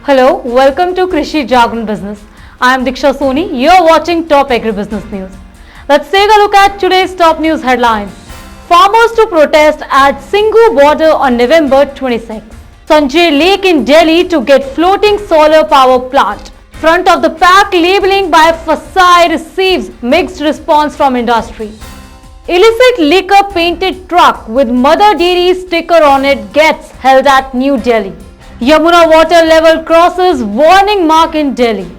Hello, welcome to Krishi Jagran Business. I am Diksha Soni. You are watching Top Agribusiness News. Let's take a look at today's top news headlines. Farmers to protest at Singhu border on November 26. Sanjay Lake in Delhi to get floating solar power plant. Front of the pack labeling by FSSAI receives mixed response from industry. Illicit liquor painted truck with Mother Dairy sticker on it gets held at New Delhi. Yamuna water level crosses warning mark in Delhi.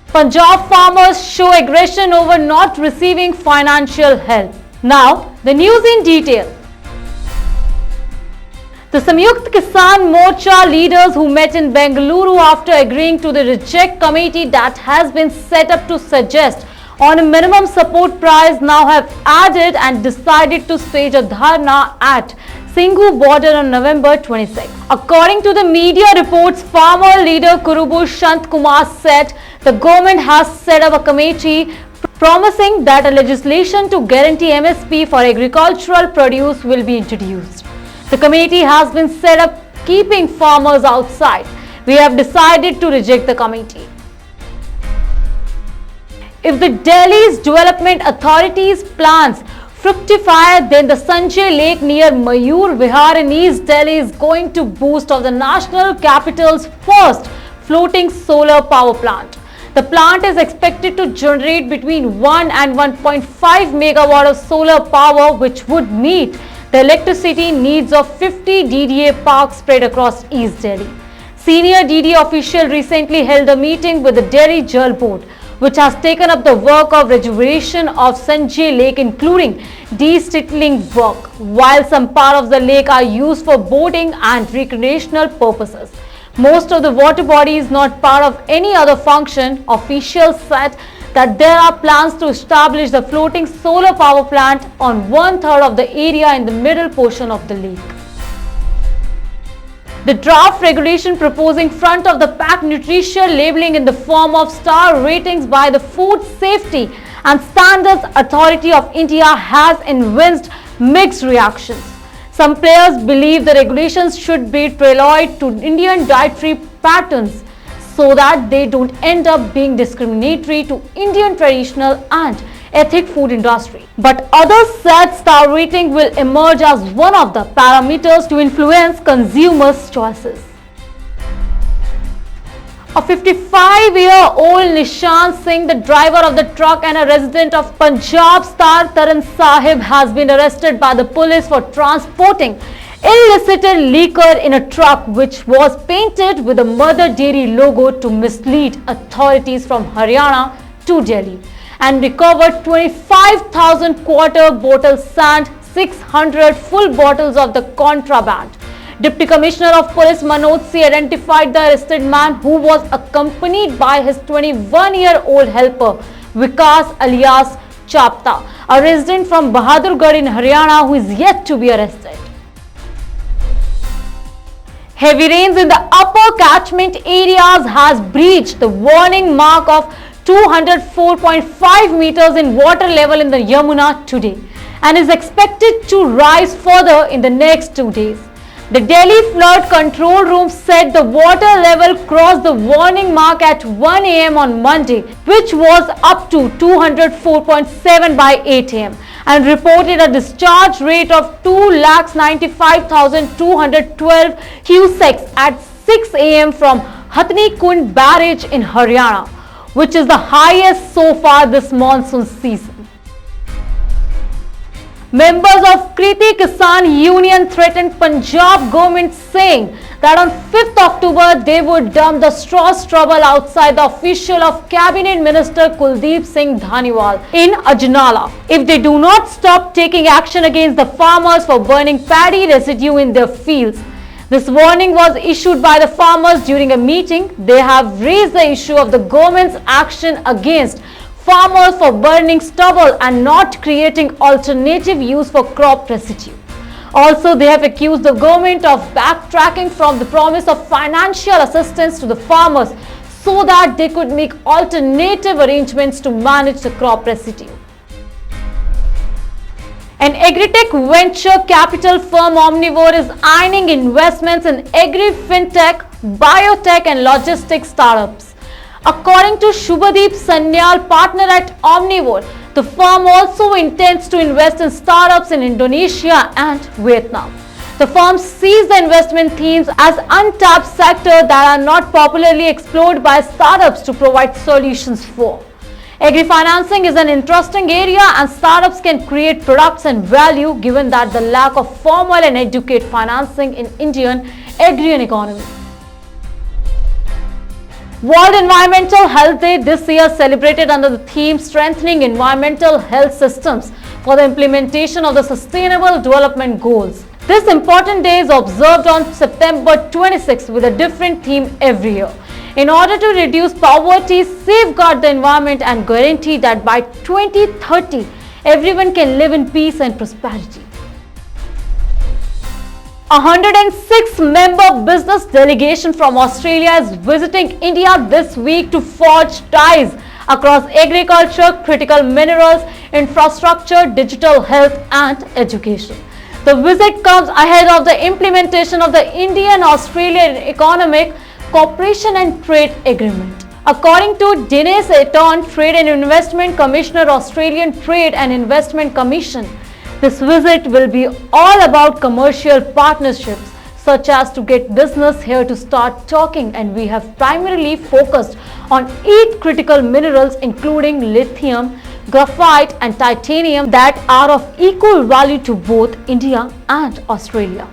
Punjab farmers show aggression over not receiving financial help. Now, the news in detail. The Samyukt Kisan Morcha leaders who met in Bengaluru after agreeing to the reject committee that has been set up to suggest on a minimum support price now have added and decided to stage a dharna at Singhu border on November 26. According to the media reports, farmer leader Kurubu Shant Kumar said the government has set up a committee promising that a legislation to guarantee MSP for agricultural produce will be introduced. The committee has been set up keeping farmers outside. We have decided to reject the committee. If the Delhi's Development Authority's plans fructify, then the Sanjay Lake near Mayur Vihar in East Delhi is going to boost of the national capital's first floating solar power plant. The plant is expected to generate between 1 and 1.5 megawatt of solar power, which would meet the electricity needs of 50 DDA parks spread across East Delhi. Senior DDA official recently held a meeting with the Delhi Jal Board, which has taken up the work of rejuvenation of Sanjay Lake, including de-stittling work, while some parts of the lake are used for boating and recreational purposes. Most of the water body is not part of any other function. Officials said that there are plans to establish the floating solar power plant on 1/3 of the area in the middle portion of the lake. The draft regulation proposing front of the pack nutrition labeling in the form of star ratings by the Food Safety and Standards Authority of India has evinced mixed reactions. Some players believe the regulations should be tailored to Indian dietary patterns so that they don't end up being discriminatory to Indian traditional and ethnic food industry. But others said star rating will emerge as one of the parameters to influence consumers' choices. A 55-year-old Nishan Singh, the driver of the truck and a resident of Punjab Star Taran Sahib, has been arrested by the police for transporting illicit liquor in a truck which was painted with the Mother Dairy logo to mislead authorities from Haryana to Delhi, and recovered 25,000 quarter bottle sand, 600 full bottles of the contraband. Deputy Commissioner of Police Manoj C identified the arrested man, who was accompanied by his 21-year-old helper Vikas alias Chapta, a resident from Bahadurgarh in Haryana, who is yet to be arrested. Heavy rains in the upper catchment areas has breached the warning mark of 204.5 meters in water level in the Yamuna today and is expected to rise further in the next 2 days. The Delhi Flood Control Room said the water level crossed the warning mark at 1 am on Monday, which was up to 204.7 by 8 am, and reported a discharge rate of 2,95,212 cusecs at 6 am from Hatni Kund barrage in Haryana, which is the highest so far this monsoon season. Members of Kriti Kisan Union threatened Punjab government, saying that on 5th October they would dump the straw stubble outside the official of Cabinet Minister Kuldeep Singh Dhaniwal in Ajnala if they do not stop taking action against the farmers for burning paddy residue in their fields. This warning was issued by the farmers during a meeting. They have raised the issue of the government's action against farmers for burning stubble and not creating alternative use for crop residue. Also, they have accused the government of backtracking from the promise of financial assistance to the farmers so that they could make alternative arrangements to manage the crop residue. An agri-tech venture capital firm Omnivore is eyeing investments in agri-fintech biotech and logistics startups. According to Shubhadeep Sanyal, partner at Omnivore, the firm also intends to invest in startups in Indonesia and Vietnam. The firm sees the investment themes as untapped sectors that are not popularly explored by startups to provide solutions for. Agri-financing is an interesting area and startups can create products and value given that the lack of formal and educate financing in Indian agrarian economy. World Environmental Health Day this year celebrated under the theme Strengthening Environmental Health Systems for the implementation of the Sustainable Development Goals. This important day is observed on September 26 with a different theme every year. In order to reduce poverty, safeguard the environment and guarantee that by 2030, everyone can live in peace and prosperity. A 106-member business delegation from Australia is visiting India this week to forge ties across agriculture, critical minerals, infrastructure, digital health and education. The visit comes ahead of the implementation of the Indian-Australian Economic Cooperation and Trade Agreement. According to Dinesh Eton, Trade and Investment Commissioner, Australian Trade and Investment Commission, this visit will be all about commercial partnerships, such as to get business here to start talking, and we have primarily focused on 8 critical minerals including lithium, graphite and titanium that are of equal value to both India and Australia.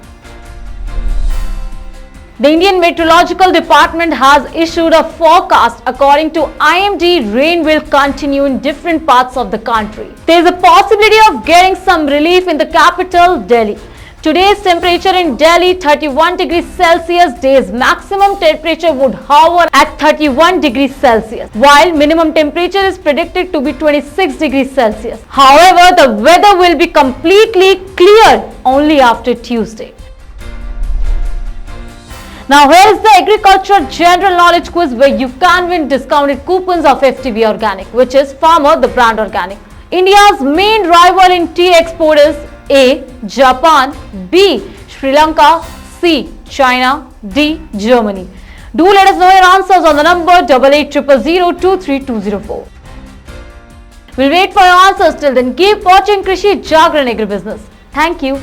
The Indian Meteorological Department has issued a forecast. According to IMD, rain will continue in different parts of the country. There is a possibility of getting some relief in the capital, Delhi. Today's temperature in Delhi 31 degrees Celsius. Day's maximum temperature would hover at 31 degrees Celsius, while minimum temperature is predicted to be 26 degrees Celsius. However, the weather will be completely cleared only after Tuesday. Now here is the Agriculture General Knowledge Quiz where you can win discounted coupons of FTB Organic, which is Farmer the brand organic. India's main rival in tea export is A. Japan, B. Sri Lanka, C. China, D. Germany. Do let us know your answers on the number 8800023204. We'll wait for your answers. Till then, keep watching Krishi Jagran Agribusiness. Thank you.